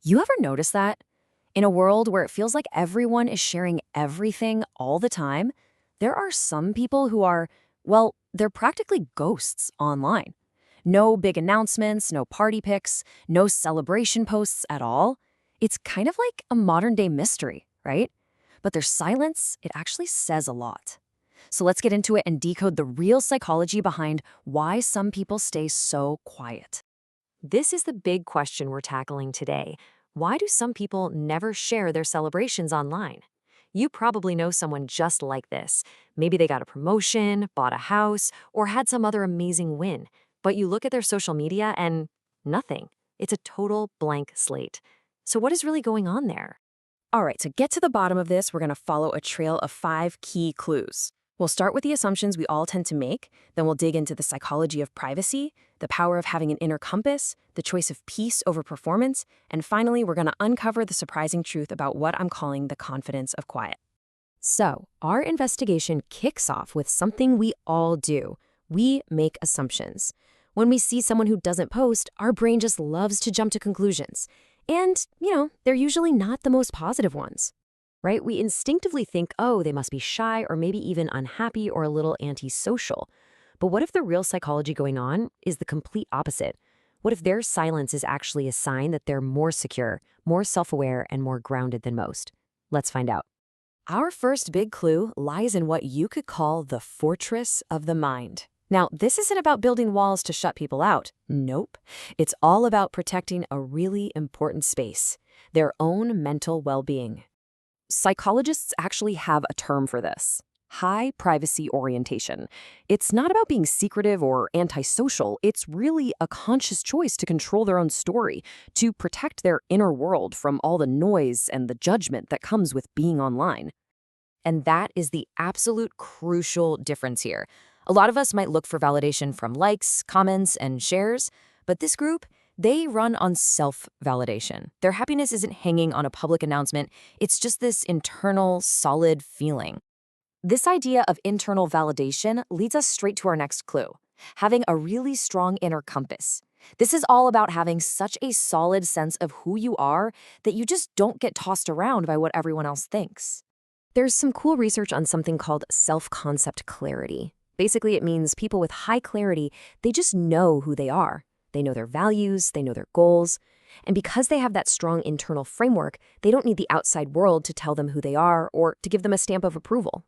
You ever notice that? In a world where it feels like everyone is sharing everything all the time, there are some people who are, well, they're practically ghosts online. No big announcements, no party pics, no celebration posts at all. It's kind of like a modern day mystery, right? But their silence, it actually says a lot. So let's get into it and decode the real psychology behind why some people stay so quiet. This is the big question we're tackling today. Why do some people never share their celebrations online? You probably know someone just like this. Maybe they got a promotion, bought a house, or had some other amazing win. But you look at their social media and nothing. It's a total blank slate. So what is really going on there? All right, to get to the bottom of this, we're going to follow a trail of 5 key clues. We'll start with the assumptions we all tend to make, then we'll dig into the psychology of privacy, the power of having an inner compass, the choice of peace over performance, and finally, we're going to uncover the surprising truth about what I'm calling the confidence of quiet. So, our investigation kicks off with something we all do. We make assumptions. When we see someone who doesn't post, our brain just loves to jump to conclusions. And, they're usually not the most positive ones. Right? We instinctively think, oh, they must be shy or maybe even unhappy or a little antisocial. But what if the real psychology going on is the complete opposite? What if their silence is actually a sign that they're more secure, more self-aware, and more grounded than most? Let's find out. Our first big clue lies in what you could call the fortress of the mind. Now, this isn't about building walls to shut people out. Nope. It's all about protecting a really important space, their own mental well-being. Psychologists actually have a term for this: high privacy orientation. It's not about being secretive or antisocial. It's really a conscious choice to control their own story, to protect their inner world from all the noise and the judgment that comes with being online. And that is the absolute crucial difference here. A lot of us might look for validation from likes, comments, and shares, but this group, they run on self-validation. Their happiness isn't hanging on a public announcement. It's just this internal, solid feeling. This idea of internal validation leads us straight to our next clue: having a really strong inner compass. This is all about having such a solid sense of who you are that you just don't get tossed around by what everyone else thinks. There's some cool research on something called self-concept clarity. Basically, it means people with high clarity, they just know who they are. They know their values, they know their goals, and because they have that strong internal framework, they don't need the outside world to tell them who they are or to give them a stamp of approval.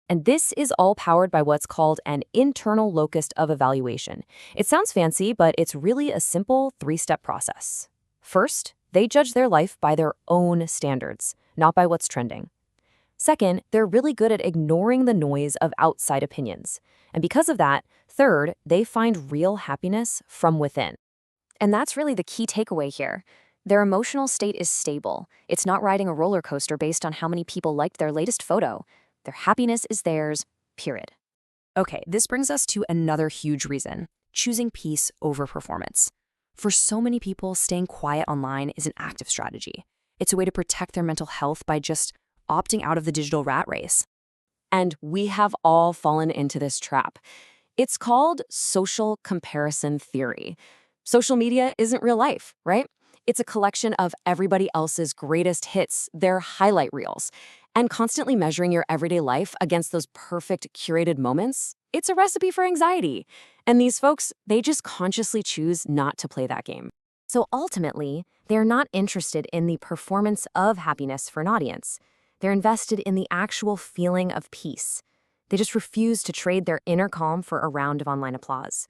And this is all powered by what's called an internal locus of evaluation. It sounds fancy, but it's really a simple 3-step process. First, they judge their life by their own standards, not by what's trending. Second, they're really good at ignoring the noise of outside opinions. And because of that, third, they find real happiness from within. And that's really the key takeaway here. Their emotional state is stable. It's not riding a roller coaster based on how many people liked their latest photo. Their happiness is theirs, period. Okay, this brings us to another huge reason: choosing peace over performance. For so many people, staying quiet online is an active strategy. It's a way to protect their mental health by just opting out of the digital rat race. And we have all fallen into this trap. It's called social comparison theory. Social media isn't real life, right? It's a collection of everybody else's greatest hits, their highlight reels. And constantly measuring your everyday life against those perfect curated moments, it's a recipe for anxiety. And these folks, they just consciously choose not to play that game. So ultimately, they're not interested in the performance of happiness for an audience. They're invested in the actual feeling of peace. They just refuse to trade their inner calm for a round of online applause.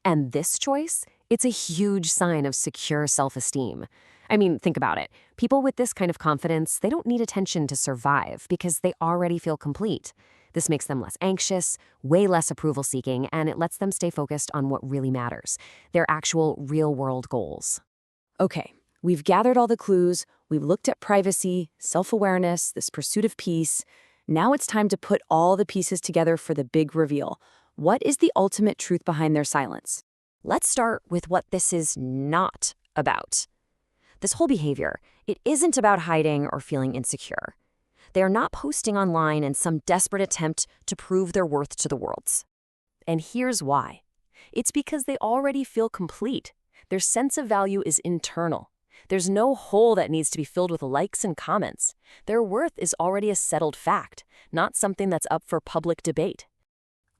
And this choice, it's a huge sign of secure self-esteem. I mean, think about it. People with this kind of confidence, they don't need attention to survive because they already feel complete. This makes them less anxious, way less approval-seeking, and it lets them stay focused on what really matters, their actual real-world goals. Okay, we've gathered all the clues. We've looked at privacy, self-awareness, this pursuit of peace. Now it's time to put all the pieces together for the big reveal. What is the ultimate truth behind their silence? Let's start with what this is not about. This whole behavior, it isn't about hiding or feeling insecure. They are not posting online in some desperate attempt to prove their worth to the world. And here's why. It's because they already feel complete. Their sense of value is internal. There's no hole that needs to be filled with likes and comments. Their worth is already a settled fact, not something that's up for public debate.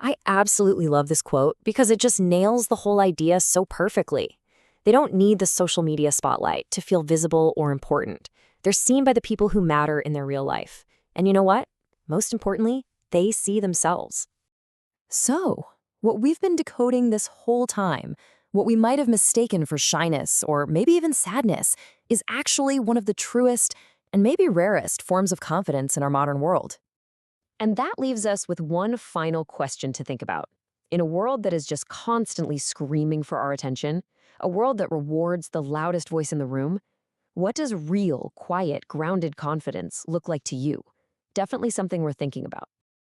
I absolutely love this quote because it just nails the whole idea so perfectly. They don't need the social media spotlight to feel visible or important. They're seen by the people who matter in their real life. And you know what? Most importantly, they see themselves. So, what we've been decoding this whole time, what we might have mistaken for shyness or maybe even sadness, is actually one of the truest and maybe rarest forms of confidence in our modern world. And that leaves us with one final question to think about. In a world that is just constantly screaming for our attention, a world that rewards the loudest voice in the room, what does real, quiet, grounded confidence look like to you? Definitely something we're thinking about.